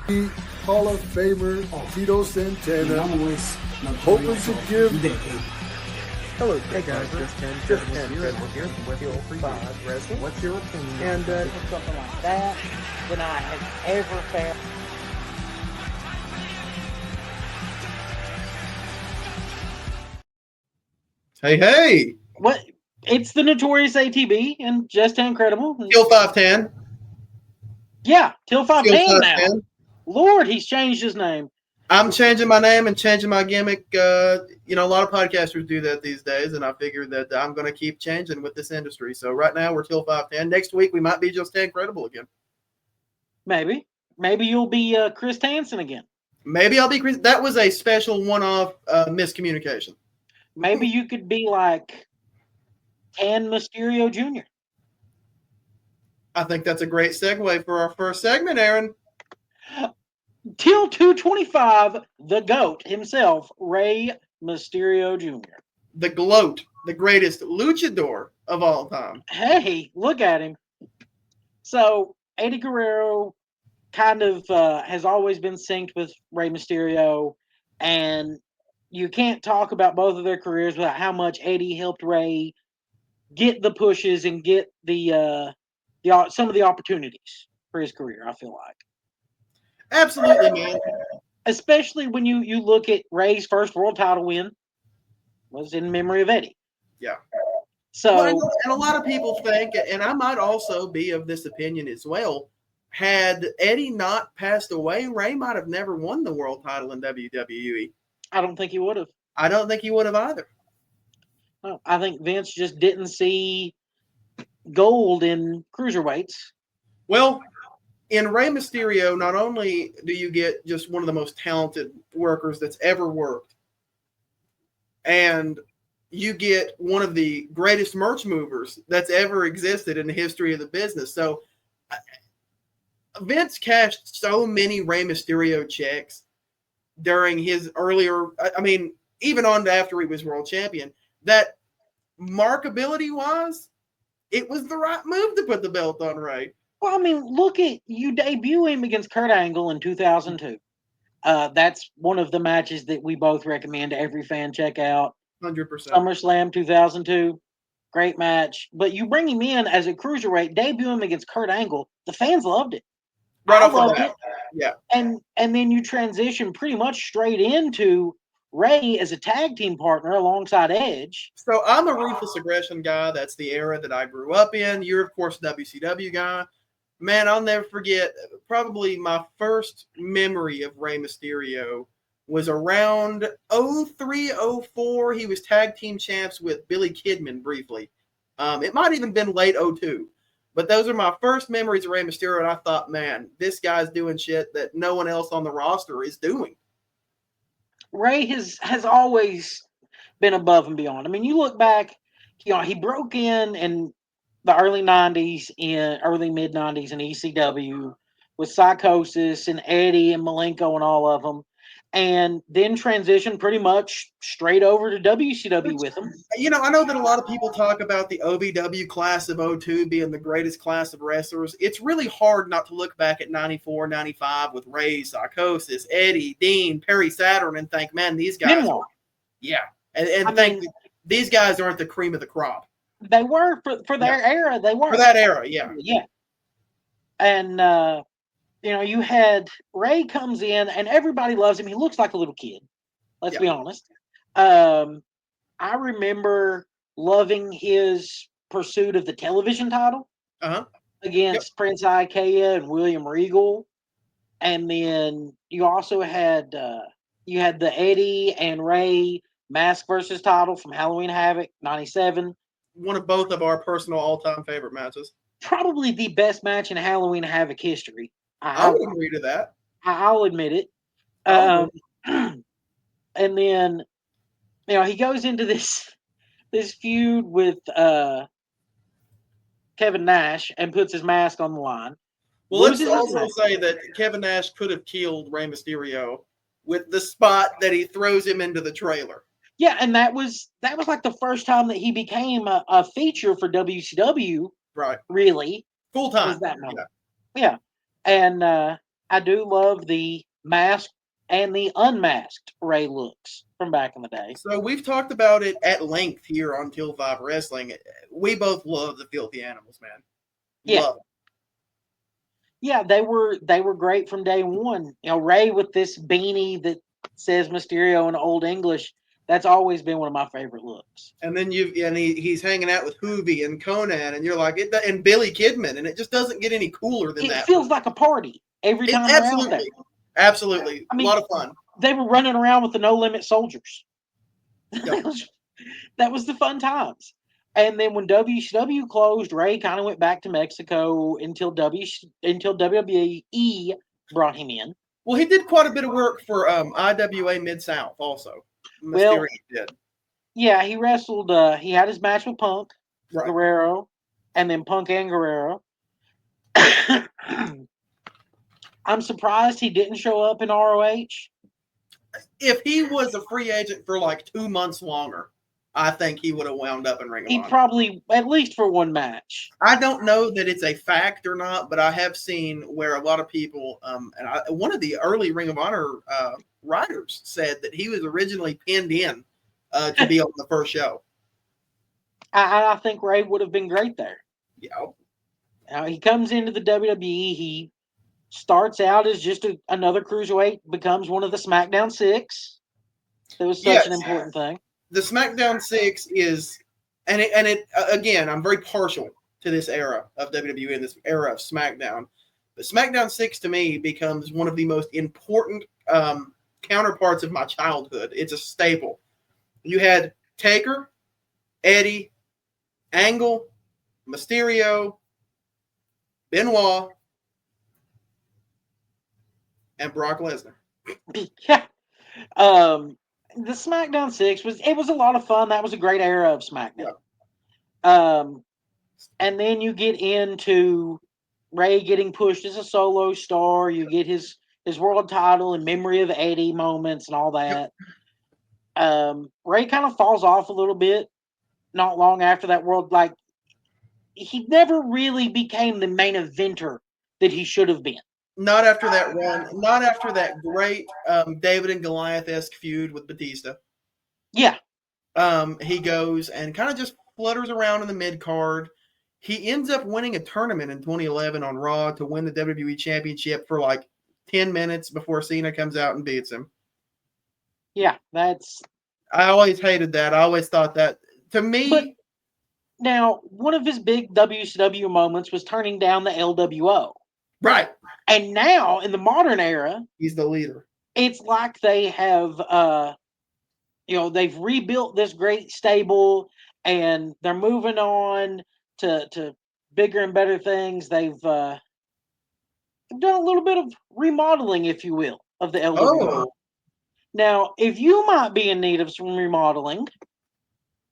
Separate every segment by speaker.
Speaker 1: Hall of Famer Tito Santana, hoping to give.
Speaker 2: Hello, hey guys, just 10 Incredible here with your 5 Wrestling. What's your opinion?
Speaker 3: And something like that than I have ever found.
Speaker 4: Hey!
Speaker 3: What? It's the Notorious ATB and Just Incredible.
Speaker 4: Till 510.
Speaker 3: Yeah, Till 510 now.
Speaker 4: 510.
Speaker 3: Lord, he's changed his name.
Speaker 4: I'm changing my name and changing my gimmick. A lot of podcasters do that these days, and I figured that I'm going to keep changing with this industry. So right now we're Till 510. Next week we might be Just Incredible again.
Speaker 3: Maybe you'll be Chris Hansen again.
Speaker 4: Maybe I'll be Chris. That was a special one-off miscommunication.
Speaker 3: Maybe you could be like Rey Mysterio Jr.
Speaker 4: I think that's a great segue for our first segment, Aaron.
Speaker 3: Till 225, the GOAT himself, Rey Mysterio Jr.
Speaker 4: The gloat, the greatest luchador of all time.
Speaker 3: Hey, look at him. So, Eddie Guerrero kind of has always been synced with Rey Mysterio, and you can't talk about both of their careers without how much Eddie helped Rey get the pushes and get the some of the opportunities for his career, I feel like.
Speaker 4: Absolutely, man.
Speaker 3: Especially when you look at Rey's first world title win was in memory of Eddie.
Speaker 4: Yeah.
Speaker 3: So,
Speaker 4: and a lot of people think, and I might also be of this opinion as well, had Eddie not passed away, Rey might have never won the world title in WWE.
Speaker 3: I don't think he would have.
Speaker 4: I don't think he would have either.
Speaker 3: No, I think Vince just didn't see gold in cruiserweights.
Speaker 4: Well, in Rey Mysterio, not only do you get just one of the most talented workers that's ever worked, and you get one of the greatest merch movers that's ever existed in the history of the business. So Vince cashed so many Rey Mysterio checks during his earlier, even on to after he was world champion, that markability-wise, it was the right move to put the belt on Rey.
Speaker 3: Well, look at you debut him against Kurt Angle in 2002. That's one of the matches that we both recommend every fan check out.
Speaker 4: 100%.
Speaker 3: SummerSlam 2002, great match. But you bring him in as a cruiserweight, debut him against Kurt Angle. The fans loved it.
Speaker 4: Right
Speaker 3: I
Speaker 4: off
Speaker 3: loved
Speaker 4: the bat.
Speaker 3: it.
Speaker 4: Yeah.
Speaker 3: And then you transition pretty much straight into Rey as a tag team partner alongside Edge.
Speaker 4: So I'm a Ruthless Aggression guy. That's the era that I grew up in. You're, of course, a WCW guy. Man, I'll never forget, probably my first memory of Rey Mysterio was around 03, 04. He was tag team champs with Billy Kidman briefly. It might even been late 02. But those are my first memories of Rey Mysterio, and I thought, man, this guy's doing shit that no one else on the roster is doing.
Speaker 3: Rey has always been above and beyond. You look back, he broke in the early 90s, early mid-90s in ECW with Psychosis and Eddie and Malenko and all of them, and then transitioned pretty much straight over to WCW with him.
Speaker 4: I know that a lot of people talk about the OVW class of 02 being the greatest class of wrestlers. It's really hard not to look back at 94, 95 with Rey, Psychosis, Eddie, Dean, Perry Saturn, and think, man, these guys are, yeah. And think these guys aren't the cream of the crop.
Speaker 3: They were for their era. They were
Speaker 4: for that era, yeah.
Speaker 3: And you had Rey comes in and everybody loves him. He looks like a little kid. Let's be honest. I remember loving his pursuit of the television title against Prince Ikea and William Regal, and then you also had the Eddie and Rey Mask versus title from Halloween Havoc '97.
Speaker 4: One of both of our personal all-time favorite matches.
Speaker 3: Probably the best match in Halloween Havoc history.
Speaker 4: I would agree to that.
Speaker 3: I'll admit it. And then, he goes into this feud with Kevin Nash and puts his mask on the line.
Speaker 4: Well, let's also say that Kevin Nash could have killed Rey Mysterio with the spot that he throws him into the trailer.
Speaker 3: Yeah, and that was like the first time that he became a feature for WCW.
Speaker 4: Right.
Speaker 3: Really.
Speaker 4: Full time.
Speaker 3: Was that moment. Yeah. And I do love the masked and the unmasked Ray looks from back in the day.
Speaker 4: So we've talked about it at length here on Till 5 Wrestling. We both love the Filthy Animals, man.
Speaker 3: Yeah.
Speaker 4: Love them.
Speaker 3: Yeah, they were great from day one. You know, Ray with this beanie that says Mysterio in Old English, that's always been one of my favorite looks.
Speaker 4: And then he's hanging out with Hoovy and Conan, and you're like, and Billy Kidman, and it just doesn't get any cooler than that.
Speaker 3: It feels like a party every time they're out there.
Speaker 4: Absolutely.
Speaker 3: I mean,
Speaker 4: a lot of fun.
Speaker 3: They were running around with the No Limit Soldiers.
Speaker 4: Yep.
Speaker 3: That was the fun times. And then when WCW closed, Ray kind of went back to Mexico until WWE brought him in.
Speaker 4: Well, he did quite a bit of work for IWA Mid-South also. Mysterio did.
Speaker 3: Yeah, he wrestled. He had his match with Punk,
Speaker 4: Right.
Speaker 3: Guerrero, and then Punk and Guerrero. I'm surprised he didn't show up in ROH.
Speaker 4: If he was a free agent for like 2 months longer, I think he would have wound up in Ring of Honor.
Speaker 3: He probably, at least for one match.
Speaker 4: I don't know that it's a fact or not, but I have seen where a lot of people, one of the early Ring of Honor writers said that he was originally pinned in to be on the first show.
Speaker 3: I think Ray would have been great there.
Speaker 4: Yeah.
Speaker 3: He comes into the WWE. He starts out as just another cruiserweight, becomes one of the SmackDown 6. That was such an important thing.
Speaker 4: The SmackDown 6 is, and it again, I'm very partial to this era of WWE and this era of SmackDown. But SmackDown 6 to me becomes one of the most important counterparts of my childhood. It's a staple. You had Taker, Eddie, Angle, Mysterio, Benoit, and Brock Lesnar.
Speaker 3: Yeah. The SmackDown 6 was a lot of fun. That was a great era of SmackDown. Yeah. And then you get into Ray getting pushed as a solo star. You get his world title in memory of Eddie moments and all that. Ray kind of falls off a little bit not long after that world. Like, he never really became the main eventer that he should have been.
Speaker 4: Not after that run. Not after that great David and Goliath-esque feud with Batista.
Speaker 3: Yeah.
Speaker 4: He goes and kind of just flutters around in the mid-card. He ends up winning a tournament in 2011 on Raw to win the WWE Championship for like 10 minutes before Cena comes out and beats him.
Speaker 3: Yeah,
Speaker 4: I always hated that. I always thought that, to me...
Speaker 3: But now, one of his big WCW moments was turning down the LWO.
Speaker 4: Right.
Speaker 3: And now, in the modern era,
Speaker 4: he's the leader.
Speaker 3: It's like they have, they've rebuilt this great stable, and they're moving on to bigger and better things. They've done a little bit of remodeling, if you will, of the LWO. Oh. Now, if you might be in need of some remodeling,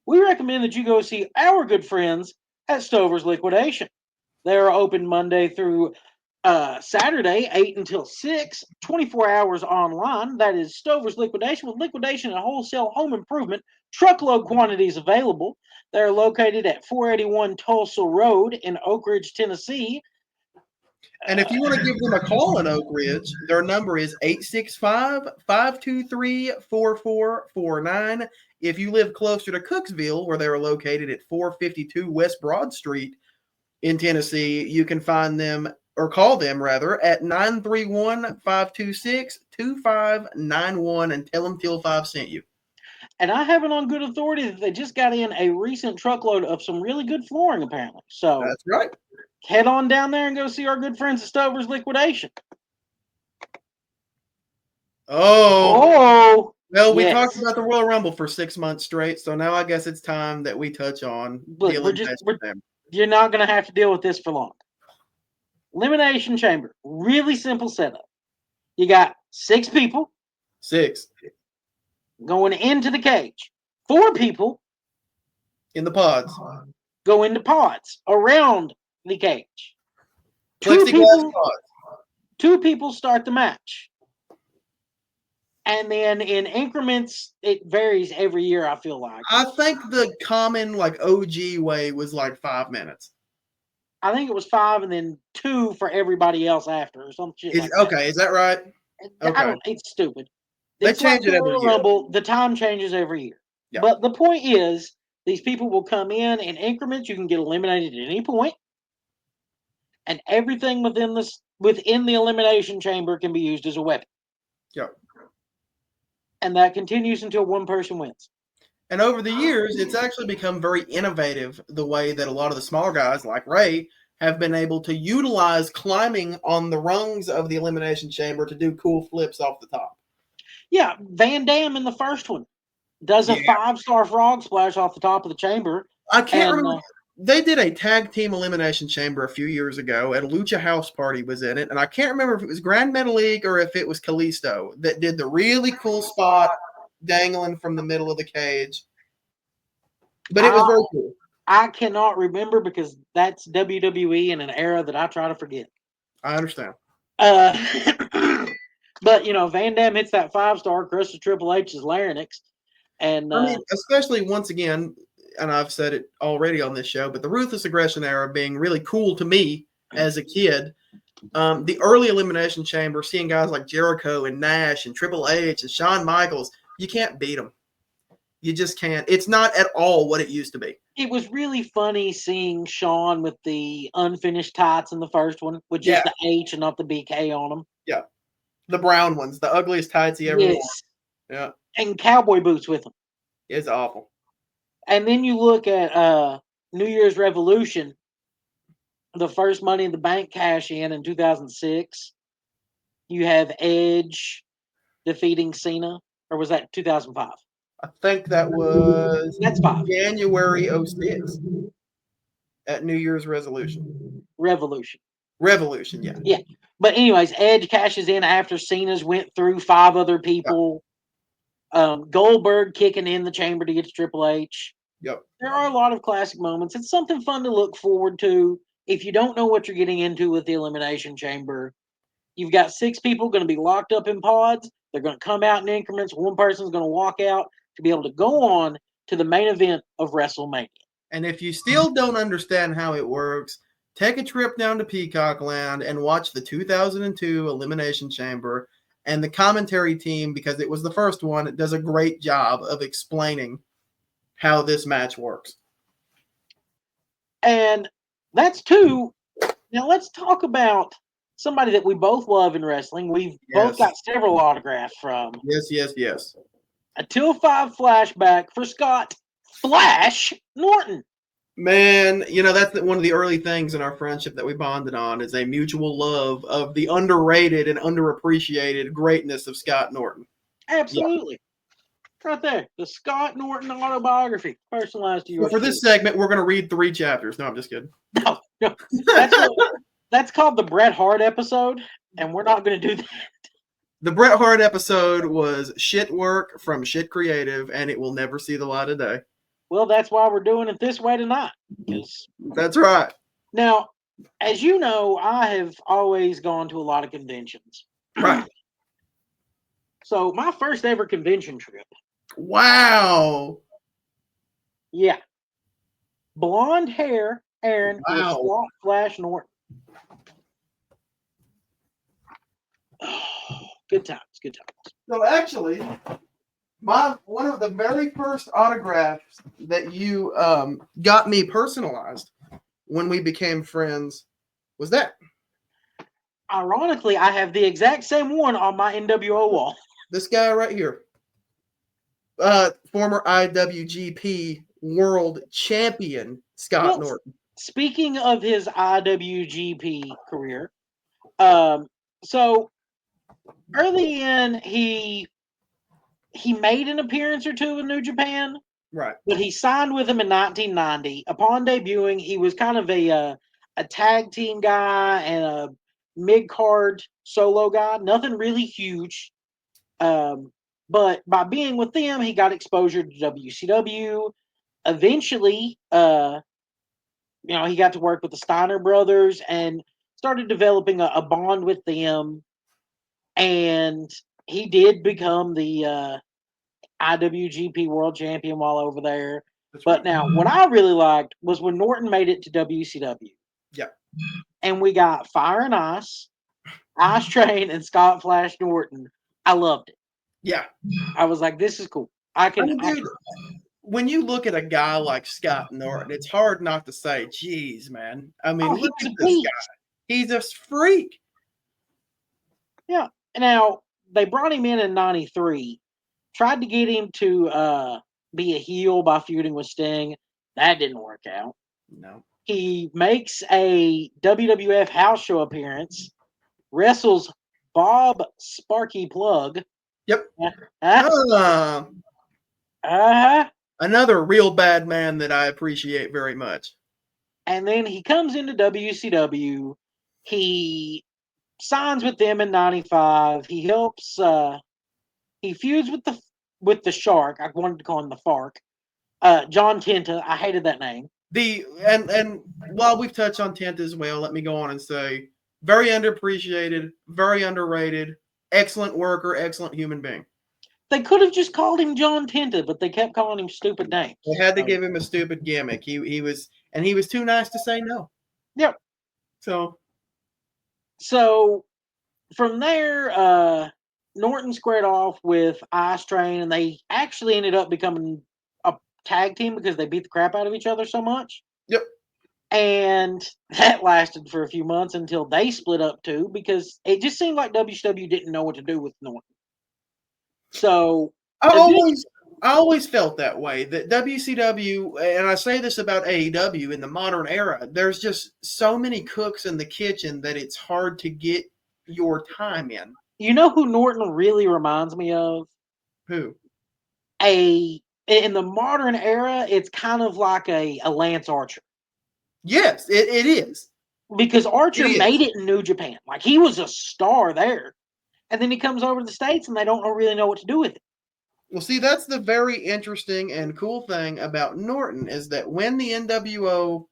Speaker 3: we recommend that you go see our good friends at Stover's Liquidation. They're open Monday through Saturday, 8 until 6, 24 hours online. That is Stover's Liquidation, with liquidation and wholesale home improvement. Truckload quantities available. They're located at 481 Tulsa Road in Oak Ridge, Tennessee.
Speaker 4: And if you want to give them a call in Oak Ridge, their number is 865-523-4449. If you live closer to Cooksville, where they're located at 452 West Broad Street in Tennessee, you can find them, or call them rather, at 931-526-2591 and tell them Till 5 sent you.
Speaker 3: And I have it on good authority that they just got in a recent truckload of some really good flooring, apparently. So
Speaker 4: that's right.
Speaker 3: Head on down there and go see our good friends at Stover's Liquidation.
Speaker 4: Oh. Well, we talked about the Royal Rumble for 6 months straight, so now I guess it's time that we touch on the elimination.
Speaker 3: You're not going to have to deal with this for long. Elimination Chamber. Really simple setup. You got 6 people.
Speaker 4: 6.
Speaker 3: Going into the cage. 4 people.
Speaker 4: In the pods.
Speaker 3: Go into pods around the cage.
Speaker 4: 2
Speaker 3: people start the match. And then in increments, it varies every year, I feel like.
Speaker 4: I think the common, OG way was 5 minutes.
Speaker 3: I think it was 5 and then 2 for everybody else after, or some shit like
Speaker 4: Okay, is that right?
Speaker 3: that.
Speaker 4: Okay.
Speaker 3: It's stupid.
Speaker 4: They
Speaker 3: It's like
Speaker 4: change it
Speaker 3: the
Speaker 4: every
Speaker 3: Royal
Speaker 4: year.
Speaker 3: Rumble. The time changes every year.
Speaker 4: Yeah.
Speaker 3: But the point is, these people will come in increments. You can get eliminated at any point, and everything within the elimination chamber can be used as a weapon.
Speaker 4: Yeah.
Speaker 3: And that continues until one person wins.
Speaker 4: And over the years, it's actually become very innovative the way that a lot of the smaller guys like Rey have been able to utilize climbing on the rungs of the elimination chamber to do cool flips off the top.
Speaker 3: Yeah, Van Dam in the first one does a 5-star frog splash off the top of the chamber.
Speaker 4: I can't remember. They did a tag team elimination chamber a few years ago, and Lucha House Party was in it. And I can't remember if it was Grand Metalik or if it was Kalisto that did the really cool spot dangling from the middle of the cage. But it was very cool.
Speaker 3: I cannot remember because that's WWE in an era that I try to forget.
Speaker 4: I understand.
Speaker 3: But, Van Dam hits that 5-star, crushes Triple H's larynx. And
Speaker 4: I mean, especially once again, and I've said it already on this show, but the Ruthless Aggression era being really cool to me as a kid. The early Elimination Chamber, seeing guys like Jericho and Nash and Triple H and Shawn Michaels, you can't beat them. You just can't. It's not at all what it used to be.
Speaker 3: It was really funny seeing Shawn with the unfinished tights in the first one, with just the H and not the BK on them.
Speaker 4: Yeah. The brown ones, the ugliest tights he ever wore. Yeah.
Speaker 3: And cowboy boots with them.
Speaker 4: It's awful.
Speaker 3: And then you look at New Year's Revolution, the first Money in the Bank cash in 2006. You have Edge defeating Cena, or was that 2005?
Speaker 4: I think that's
Speaker 3: 5.
Speaker 4: January 06 at New Year's Revolution, yeah.
Speaker 3: Yeah. But anyways, Edge cashes in after Cena's went through 5 other people. Yeah. Goldberg kicking in the chamber to get to Triple H.
Speaker 4: Yep.
Speaker 3: There are a lot of classic moments. It's something fun to look forward to. If you don't know what you're getting into with the Elimination Chamber, you've got 6 people going to be locked up in pods. They're going to come out in increments. One person's going to walk out to be able to go on to the main event of WrestleMania.
Speaker 4: And if you still don't understand how it works, take a trip down to Peacock Land and watch the 2002 Elimination Chamber. And the commentary team, because it was the first one, it does a great job of explaining how this match works.
Speaker 3: And that's 2. Now let's talk about somebody that we both love in wrestling. We've both got several autographs from.
Speaker 4: Yes.
Speaker 3: A 205 flashback for Scott Flash Norton.
Speaker 4: Man, that's one of the early things in our friendship that we bonded on is a mutual love of the underrated and underappreciated greatness of Scott Norton.
Speaker 3: Absolutely. Yeah. Right there. The Scott Norton autobiography, personalized to yours.
Speaker 4: For this segment, we're going to read 3 chapters. No, I'm just kidding.
Speaker 3: No. That's called the Bret Hart episode, and we're not going to do that.
Speaker 4: The Bret Hart episode was shit work from Shit Creative, and it will never see the light of day.
Speaker 3: Well, that's why we're doing it this way tonight.
Speaker 4: That's right.
Speaker 3: Now, as you know, I have always gone to a lot of conventions.
Speaker 4: Right.
Speaker 3: So my first ever convention trip.
Speaker 4: Wow.
Speaker 3: Yeah. Blonde hair, Aaron, with Flash Norton. Oh, good times.
Speaker 4: So actually, one of the very first autographs that you got me personalized when we became friends was that.
Speaker 3: Ironically, I have the exact same one on my NWO wall.
Speaker 4: This guy right here. Former IWGP World Champion Scott Norton.
Speaker 3: Speaking of his IWGP career, so early in he made an appearance or 2 in New Japan,
Speaker 4: right?
Speaker 3: But he signed with him in 1990. Upon debuting, he was kind of a tag team guy and a mid-card solo guy. Nothing really huge, but by being with them, he got exposure to WCW. Eventually, he got to work with the Steiner brothers and started developing a bond with them. And he did become the IWGP World Champion while over there. But now, what I really liked was when Norton made it to WCW.
Speaker 4: Yeah.
Speaker 3: And we got Fire and Ice, Ice Train, and Scott Flash Norton. I loved it.
Speaker 4: Yeah.
Speaker 3: I was like, this is cool.
Speaker 4: Dude, when you look at a guy like Scott Norton, it's hard not to say, geez, man. I mean, look at this guy. He's a freak.
Speaker 3: Yeah. Now, they brought him in 93, tried to get him to be a heel by feuding with Sting. That didn't work out.
Speaker 4: No.
Speaker 3: He makes a WWF house show appearance, wrestles Bob Sparky Plug.
Speaker 4: Yep.
Speaker 3: Uh-huh.
Speaker 4: Another real bad man that I appreciate very much.
Speaker 3: And then he comes into WCW. He signs with them in 95. He helps he feuds with the Shark. I wanted to call him the Fark. John Tenta. I hated that name.
Speaker 4: And while we've touched on Tenta as well, let me go on and say very underappreciated, very underrated, excellent worker, excellent human being.
Speaker 3: They could have just called him John Tenta, but they kept calling him stupid names.
Speaker 4: They had to give him a stupid gimmick. He was too nice to say no.
Speaker 3: Yep. So from there, Norton squared off with Ice Train, and they actually ended up becoming a tag team because they beat the crap out of each other so much.
Speaker 4: Yep.
Speaker 3: And that lasted for a few months until they split up too, because it just seemed like WCW didn't know what to do with Norton. So
Speaker 4: I always felt that way, that WCW, and I say this about AEW in the modern era, there's just so many cooks in the kitchen that it's hard to get your time in.
Speaker 3: You know who Norton really reminds me of?
Speaker 4: Who?
Speaker 3: In the modern era, it's kind of like a Lance Archer.
Speaker 4: Yes, it is.
Speaker 3: Because Archer made it in New Japan. Like, he was a star there. And then he comes over to the States and they don't really know what to do with it.
Speaker 4: Well, see, that's the very interesting and cool thing about Norton is that when the NWO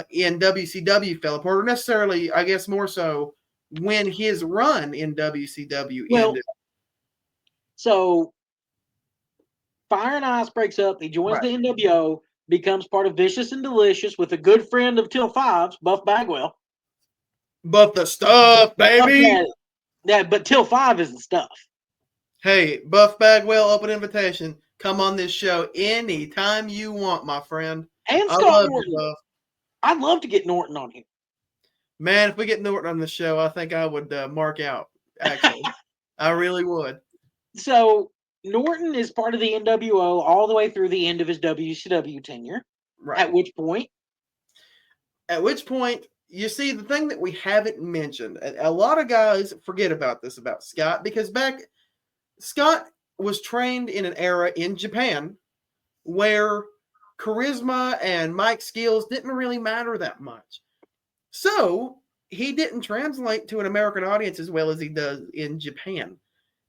Speaker 4: in WCW fell apart, or necessarily, I guess more so, when his run in WCW ended.
Speaker 3: So, Fire and Ice breaks up. He joins the NWO, becomes part of Vicious and Delicious with a good friend of Till Fives, Buff Bagwell.
Speaker 4: Buff the stuff, baby!
Speaker 3: Yeah, but Till Five is the stuff.
Speaker 4: Hey, Buff Bagwell, open invitation. Come on this show anytime you want, my friend.
Speaker 3: And Scott Norton. I'd love to get Norton on here.
Speaker 4: Man, if we get Norton on the show, I think I would mark out, actually. I really would.
Speaker 3: So, Norton is part of the NWO all the way through the end of his WCW tenure.
Speaker 4: Right.
Speaker 3: At which point,
Speaker 4: you see, the thing that we haven't mentioned, a lot of guys forget about this about Scott, because Scott was trained in an era in Japan where charisma and mic skills didn't really matter that much. So he didn't translate to an American audience as well as he does in Japan.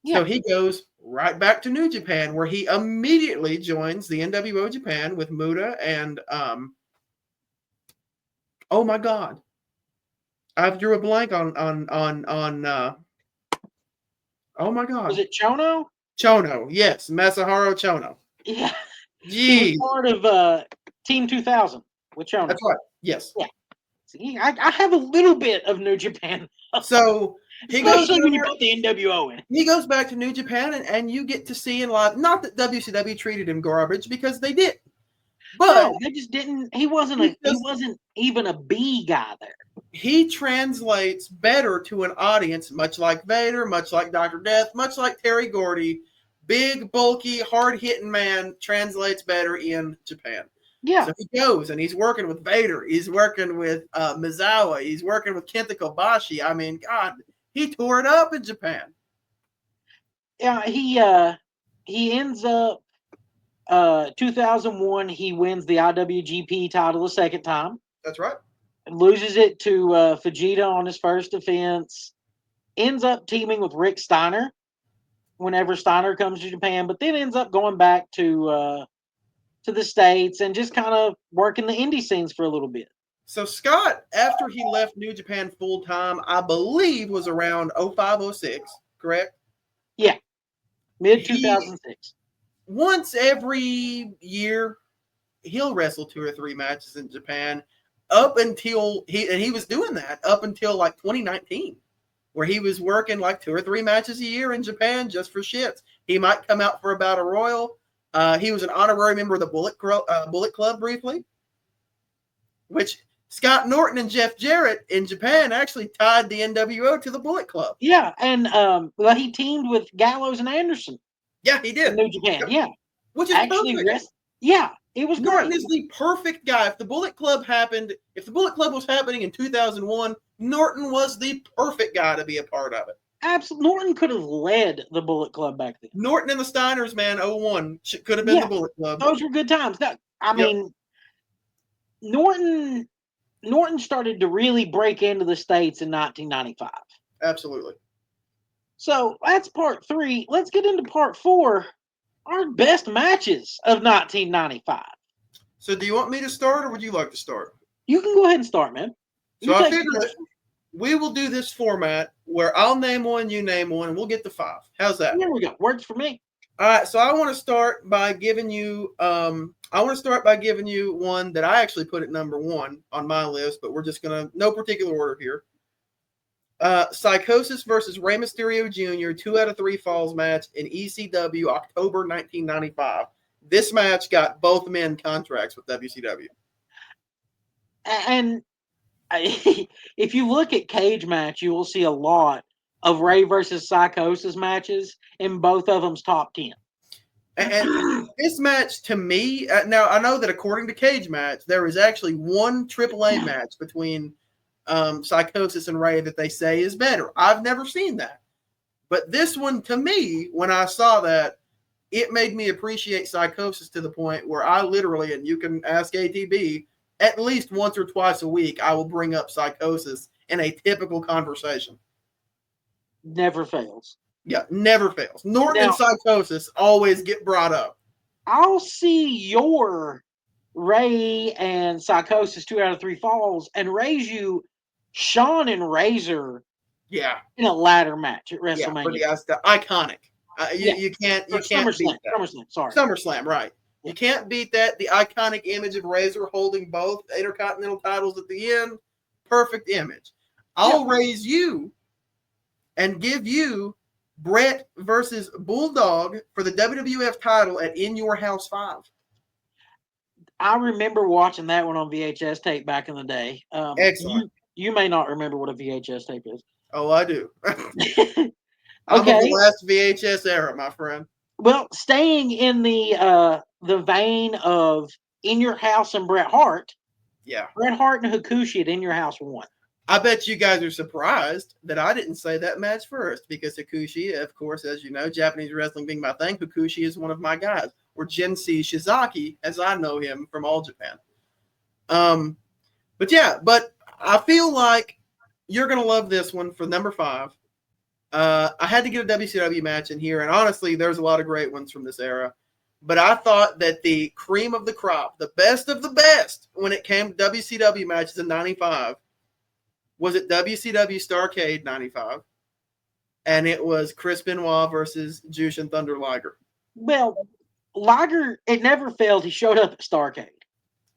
Speaker 4: Yeah. So he goes right back to New Japan, where he immediately joins the NWO Japan with Muta and oh my God, I've drew a blank on oh my God,
Speaker 3: was it Chono?
Speaker 4: Chono, yes, Masahiro Chono.
Speaker 3: Yeah,
Speaker 4: Jeez.
Speaker 3: He was part of Team 2000 with Chono.
Speaker 4: That's right. Yes.
Speaker 3: Yeah. See, I have a little bit of New Japan.
Speaker 4: So
Speaker 3: especially when you put the NWO in.
Speaker 4: He goes back to New Japan, and you get to see in live. Not that WCW treated him garbage, because they did, but
Speaker 3: no, they just didn't. He wasn't even a B guy there.
Speaker 4: He translates better to an audience, much like Vader, much like Dr. Death, much like Terry Gordy. Big, bulky, hard-hitting man translates better in Japan.
Speaker 3: Yeah.
Speaker 4: So he goes, and he's working with Vader. He's working with Mizawa. He's working with Kenta Kobashi. I mean, God, he tore it up in Japan.
Speaker 3: Yeah, he ends up 2001. He wins the IWGP title a second time.
Speaker 4: That's right.
Speaker 3: Loses it to Fujita on his first defense. Ends up teaming with Rick Steiner whenever Steiner comes to Japan, but then ends up going back to the States and just kind of working the indie scenes for a little bit.
Speaker 4: So Scott, after he left New Japan full time, I believe was around 05-06, correct?
Speaker 3: Yeah, mid 2006.
Speaker 4: Once every year, he'll wrestle 2 or 3 matches in Japan. up until he was doing that up until like 2019, where he was working like 2 or 3 matches a year in Japan just for shits. He might come out for a Battle Royal. He was an honorary member of the Bullet Club briefly, which Scott Norton and Jeff Jarrett in Japan actually tied the NWO to the Bullet Club.
Speaker 3: Yeah, and well, he teamed with Gallows and Anderson.
Speaker 4: Yeah, he did.
Speaker 3: In New Japan, yeah.
Speaker 4: Which is
Speaker 3: actually
Speaker 4: perfect.
Speaker 3: Yeah, it was
Speaker 4: Norton
Speaker 3: great.
Speaker 4: is the perfect guy. If the Bullet Club was happening in 2001, Norton was the perfect guy to be a part of it.
Speaker 3: Absolutely. Norton could have led the Bullet Club back then.
Speaker 4: Norton and the Steiners, man, 01 could have been the Bullet Club.
Speaker 3: Those were good times. I mean, Norton started to really break into the States in 1995.
Speaker 4: Absolutely.
Speaker 3: So that's part 3. Let's get into part 4. Our best matches of 1995.
Speaker 4: So do you want me to start or would you like to start?
Speaker 3: You can go ahead and start, man.
Speaker 4: So I figured that we will do this format where I'll name one, you name one, and we'll get to 5. How's that?
Speaker 3: There we go. Works for me.
Speaker 4: All right. So I want to start by giving you one that I actually put at number 1 on my list, but we're just gonna no particular order here. Psychosis versus Rey Mysterio Jr. 2 out of 3 falls match in ECW October 1995. This match got both men contracts with WCW.
Speaker 3: And if you look at Cage Match, you will see a lot of Rey versus Psychosis matches, and both of them's top 10.
Speaker 4: And this match, to me, now I know that according to Cage Match, there is actually one AAA match between Psychosis and Rey that they say is better. I've never seen that. But this one, to me, when I saw that, it made me appreciate Psychosis to the point where I literally, and you can ask ATB, at least once or twice a week, I will bring up Psychosis in a typical conversation.
Speaker 3: Never fails.
Speaker 4: Yeah, never fails. Norton and Psychosis always get brought up.
Speaker 3: I'll see your Rey and Psychosis 2 out of 3 falls and raise you Shawn and Razor in a ladder match at WrestleMania.
Speaker 4: Yeah, iconic. You can't beat that. SummerSlam, right. You can't beat that. The iconic image of Razor holding both Intercontinental titles at the end. Perfect image. I'll raise you and give you Brett versus Bulldog for the WWF title at In Your House 5.
Speaker 3: I remember watching that one on VHS tape back in the day.
Speaker 4: Excellent.
Speaker 3: You may not remember what a VHS tape is.
Speaker 4: Oh, I do. I'm of the last VHS era, my friend.
Speaker 3: Well, staying in the vein of In Your House and Bret Hart.
Speaker 4: Yeah.
Speaker 3: Bret Hart and Hakushi at In Your House 1.
Speaker 4: I bet you guys are surprised that I didn't say that match first because Hakushi, of course, as you know, Japanese wrestling being my thing, Hakushi is one of my guys, or Jensei Shizaki, as I know him from All Japan. But I feel like you're going to love this one for number 5. I had to get a WCW match in here, and honestly, there's a lot of great ones from this era. But I thought that the cream of the crop, the best of the best when it came to WCW matches in 95, was at WCW Starrcade 95, and it was Chris Benoit versus Jushin Thunder Liger.
Speaker 3: Well, Liger, it never failed. He showed up at Starrcade.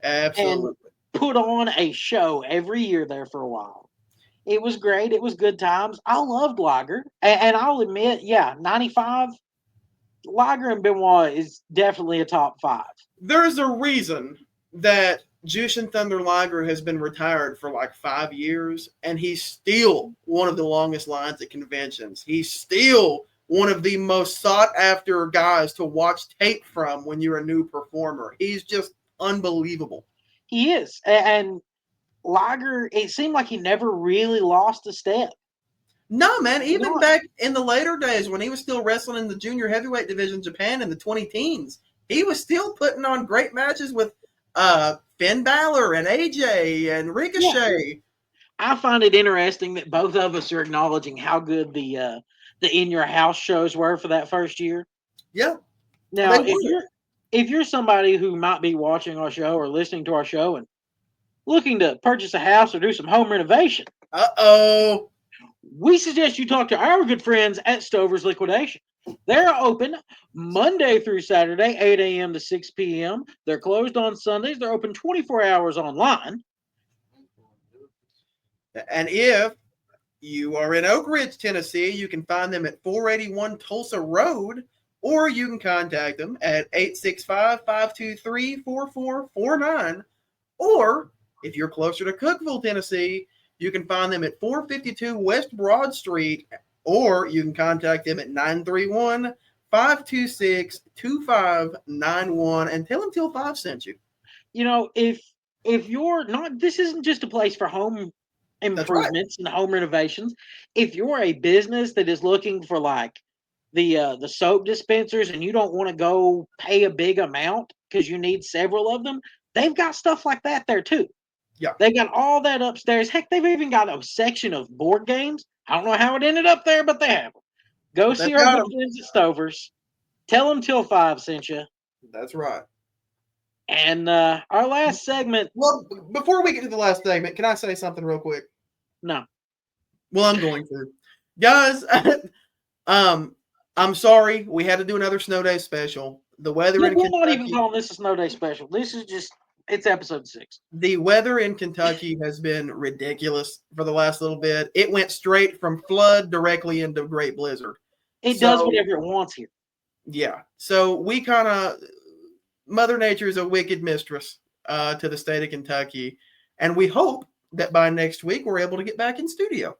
Speaker 4: Absolutely.
Speaker 3: And put on a show every year there for a while. It was great. It was good times. I loved Liger. And I'll admit, 95, Liger and Benoit is definitely a top 5.
Speaker 4: There's a reason that Jushin Thunder Liger has been retired for like 5 years, and he's still one of the longest lines at conventions. He's still one of the most sought-after guys to watch tape from when you're a new performer. He's just unbelievable.
Speaker 3: He is. And Liger, it seemed like he never really lost a step.
Speaker 4: No, man. Even back in the later days when he was still wrestling in the junior heavyweight division in Japan in the 20-teens, he was still putting on great matches with Finn Balor and AJ and Ricochet.
Speaker 3: Yeah. I find it interesting that both of us are acknowledging how good the In Your House shows were for that first year.
Speaker 4: Yeah.
Speaker 3: Now, if you're somebody who might be watching our show or listening to our show and looking to purchase a house or do some home renovation, we suggest you talk to our good friends at Stover's Liquidation. They're open Monday through Saturday, 8 a.m. to 6 p.m. They're closed on Sundays. They're open 24 hours online.
Speaker 4: And if you are in Oak Ridge, Tennessee, you can find them at 481 Tulsa Road, or you can contact them at 865-523-4449. Or if you're closer to Cookeville, Tennessee, you can find them at 452 West Broad Street, or you can contact them at 931-526-2591 and tell them Till 5 sent you.
Speaker 3: You know, if you're not, this isn't just a place for home improvements and home renovations. If you're a business that is looking for like the soap dispensers and you don't want to go pay a big amount because you need several of them, they've got stuff like that there too.
Speaker 4: Yeah.
Speaker 3: They got all that upstairs. Heck, they've even got a section of board games. I don't know how it ended up there, but they have them. Go see our good friends at Stover's. Tell them Till 5 sent you.
Speaker 4: That's right.
Speaker 3: And our last segment.
Speaker 4: Well, before we get to the last segment, can I say something real quick?
Speaker 3: No.
Speaker 4: Well, I'm going to. Guys, I'm sorry. We had to do another Snow Day special. The weather in
Speaker 3: We're
Speaker 4: Kentucky.
Speaker 3: not even calling this a Snow Day special. This is just, it's episode 6.
Speaker 4: The weather in Kentucky has been ridiculous for the last little bit. It went straight from flood directly into great blizzard.
Speaker 3: It does whatever it wants here.
Speaker 4: Yeah. So we kind of, Mother Nature is a wicked mistress to the state of Kentucky. And we hope that by next week we're able to get back in studio.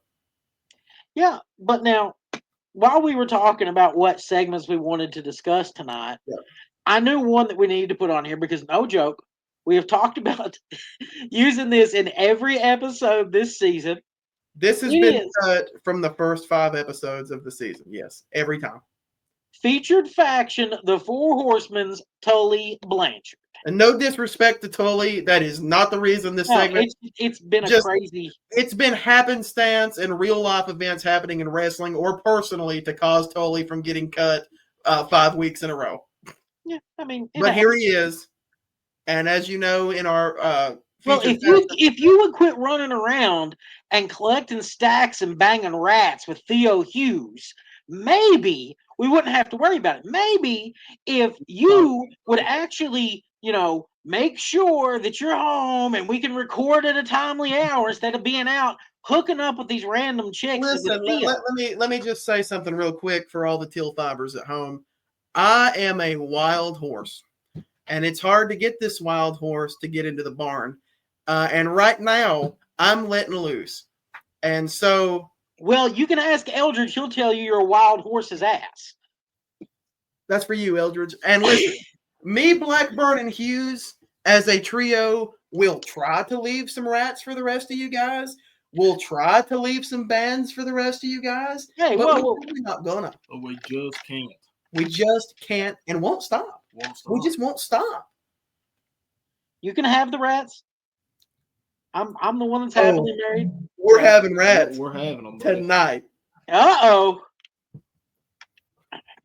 Speaker 3: Yeah. But now, while we were talking about what segments we wanted to discuss tonight, I knew one that we needed to put on here because, no joke, we have talked about using this in every episode this season.
Speaker 4: This has been cut from the first 5 episodes of the season. Yes, every time.
Speaker 3: Featured faction, the Four Horsemen's Tully Blanchard.
Speaker 4: And no disrespect to Tully, that is not the reason this segment.
Speaker 3: It's been a crazy.
Speaker 4: It's been happenstance and real life events happening in wrestling or personally to cause Tully from getting cut 5 weeks in a row.
Speaker 3: Yeah, I mean,
Speaker 4: but here he is, and as you know, in our
Speaker 3: well, if you would quit running around and collecting stacks and banging rats with Theo Hughes, maybe we wouldn't have to worry about it. Maybe if you would actually, make sure that you're home and we can record at a timely hour instead of being out hooking up with these random chicks.
Speaker 4: Listen, let me just say something real quick for all the Till Fibers at home. I am a wild horse, and it's hard to get this wild horse to get into the barn. And right now, I'm letting loose. And so...
Speaker 3: Well, you can ask Eldridge. He'll tell you you're a wild horse's ass.
Speaker 4: That's for you, Eldridge. And listen, me, Blackburn, and Hughes, as a trio, will try to leave some rats for the rest of you guys. We'll try to leave some bands for the rest of you guys.
Speaker 3: Hey,
Speaker 4: but we're not gonna.
Speaker 5: But we just can't.
Speaker 4: We just can't and won't stop. We just won't stop.
Speaker 3: You can have the rats. I'm the one that's happily married.
Speaker 4: We're having rats.
Speaker 5: We're having them
Speaker 4: tonight.
Speaker 3: Uh-oh.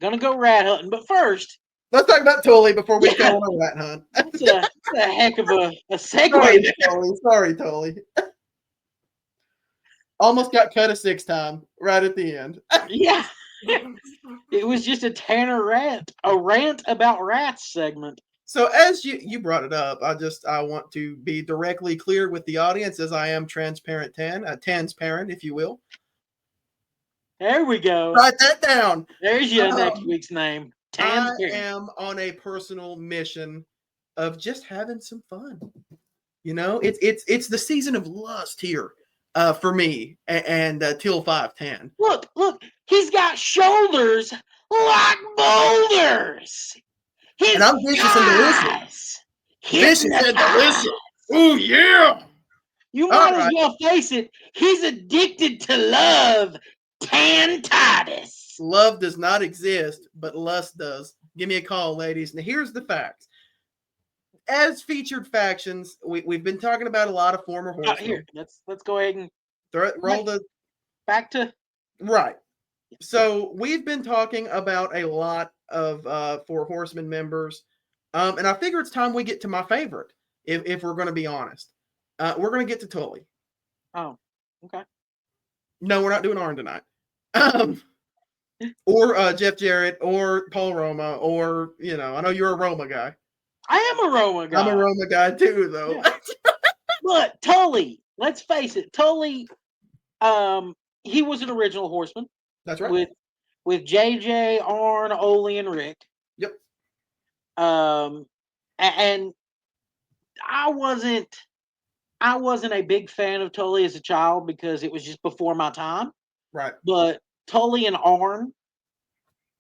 Speaker 3: Gonna go rat hunting, but first,
Speaker 4: let's talk about Tully before we go on a rat hunt.
Speaker 3: That's a heck of a segue.
Speaker 4: Sorry, Tully. Almost got cut a 6th time right at the end.
Speaker 3: Yeah. It was just a Tanner rant about rats segment.
Speaker 4: So as you brought it up, I want to be directly clear with the audience as I am transparent transparent, if you will.
Speaker 3: There we go.
Speaker 4: Write that down.
Speaker 3: There's your next week's name.
Speaker 4: I am on a personal mission of just having some fun. It's the season of lust here for me and Till 510.
Speaker 3: Look, he's got shoulders like boulders.
Speaker 4: And I'm vicious and delicious. Vicious and delicious. Oh, yeah.
Speaker 3: You might as well face it. He's addicted to love. Tan Titus.
Speaker 4: Love does not exist, but lust does. Give me a call, ladies. Now, here's the facts. As featured factions, we've been talking about a lot of former horsemen.
Speaker 3: Here, let's go ahead and
Speaker 4: roll the
Speaker 3: back to
Speaker 4: right. So we've been talking about a lot of Four Horsemen members, and I figure it's time we get to my favorite. If we're going to be honest, we're going to get to Tully.
Speaker 3: Oh, okay.
Speaker 4: No, we're not doing Arn tonight. Or Jeff Jarrett, or Paul Roma, or I know you're a Roma guy.
Speaker 3: I am a Roma guy.
Speaker 4: I'm a Roma guy too, though.
Speaker 3: Yeah. But Tully, let's face it, Tully, he was an original horseman.
Speaker 4: That's right.
Speaker 3: With JJ, Arn, Ole, and Rick.
Speaker 4: Yep.
Speaker 3: And I wasn't a big fan of Tully as a child because it was just before my time.
Speaker 4: Right.
Speaker 3: But Tully and Arn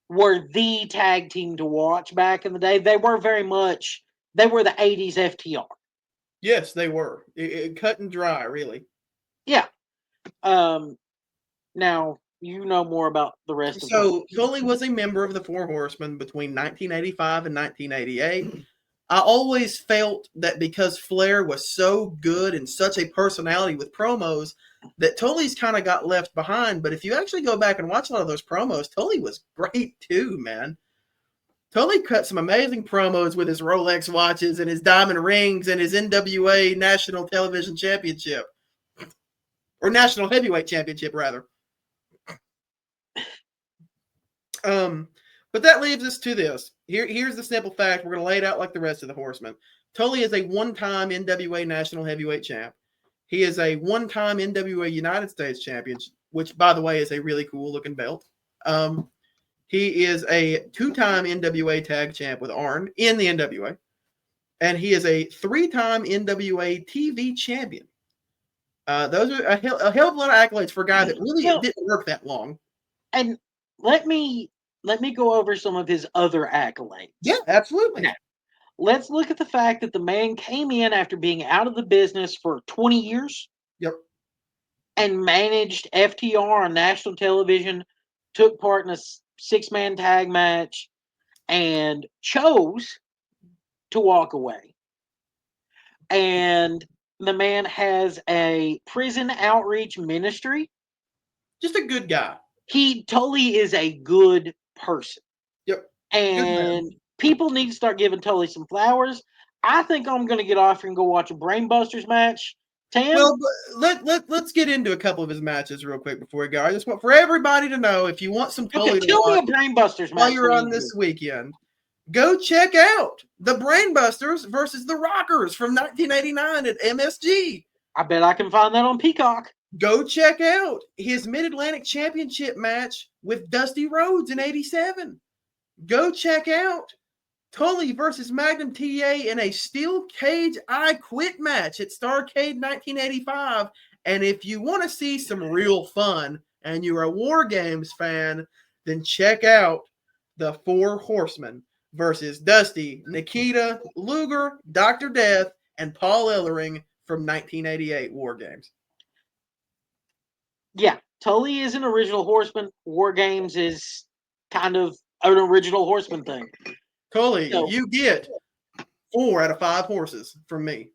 Speaker 3: were the tag team to watch back in the day. They were the 80s FTR.
Speaker 4: Yes, they were. It cut and dry, really.
Speaker 3: Yeah. Now you know more about the rest of them.
Speaker 4: So Tully was a member of the Four Horsemen between 1985 and 1988. I always felt that because Flair was so good and such a personality with promos, that Tully's kind of got left behind. But if you actually go back and watch a lot of those promos, Tully was great too, man. Tully cut some amazing promos with his Rolex watches and his diamond rings and his NWA National Television Championship. Or National Heavyweight Championship, rather. But that leaves us to this. Here's the simple fact. We're going to lay it out like the rest of the Horsemen. Tully is a one-time NWA National Heavyweight Champ. He is a one-time NWA United States Champion, which, by the way, is a really cool-looking belt. He is a two-time NWA Tag Champ with Arn in the NWA. And he is a three-time NWA TV Champion. Those are a hell of a lot of accolades for a guy that really didn't work that long.
Speaker 3: And let me go over some of his other accolades.
Speaker 4: Yeah, absolutely.
Speaker 3: Now, let's look at the fact that the man came in after being out of the business for 20 years.
Speaker 4: Yep.
Speaker 3: And managed FTR on national television, took part in a 6-man tag match, and chose to walk away. And the man has a prison outreach ministry.
Speaker 4: Just a good guy.
Speaker 3: Tully is a good person.
Speaker 4: Yep.
Speaker 3: And people need to start giving Tully some flowers. I think I'm going to get off and go watch a Brainbusters match. Tam?
Speaker 4: Well, let's get into a couple of his matches real quick before we go. I just want for everybody to know, if you want some Tully to
Speaker 3: kill me a
Speaker 4: watch
Speaker 3: Brainbusters match
Speaker 4: while you're on this weekend, go check out the Brainbusters versus the Rockers from 1989 at MSG.
Speaker 3: I bet I can find that on Peacock.
Speaker 4: Go check out his Mid-Atlantic Championship match with Dusty Rhodes in 87. Go check out Tully versus Magnum TA in a Steel Cage I Quit match at Starrcade 1985. And if you want to see some real fun and you're a War Games fan, then check out the Four Horsemen versus Dusty, Nikita, Luger, Dr. Death, and Paul Ellering from 1988 War Games.
Speaker 3: Yeah, Tully is an original Horseman. War Games is kind of an original Horseman thing.
Speaker 4: Tully, you get 4 out of 5 horses from me.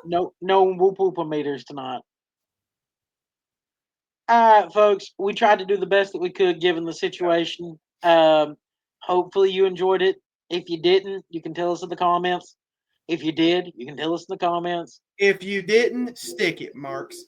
Speaker 3: No whoop meters tonight. All right, folks. We tried to do the best that we could given the situation. Hopefully you enjoyed it. If you didn't, you can tell us in the comments. If you did, you can tell us in the comments.
Speaker 4: If you didn't, stick it, Marks.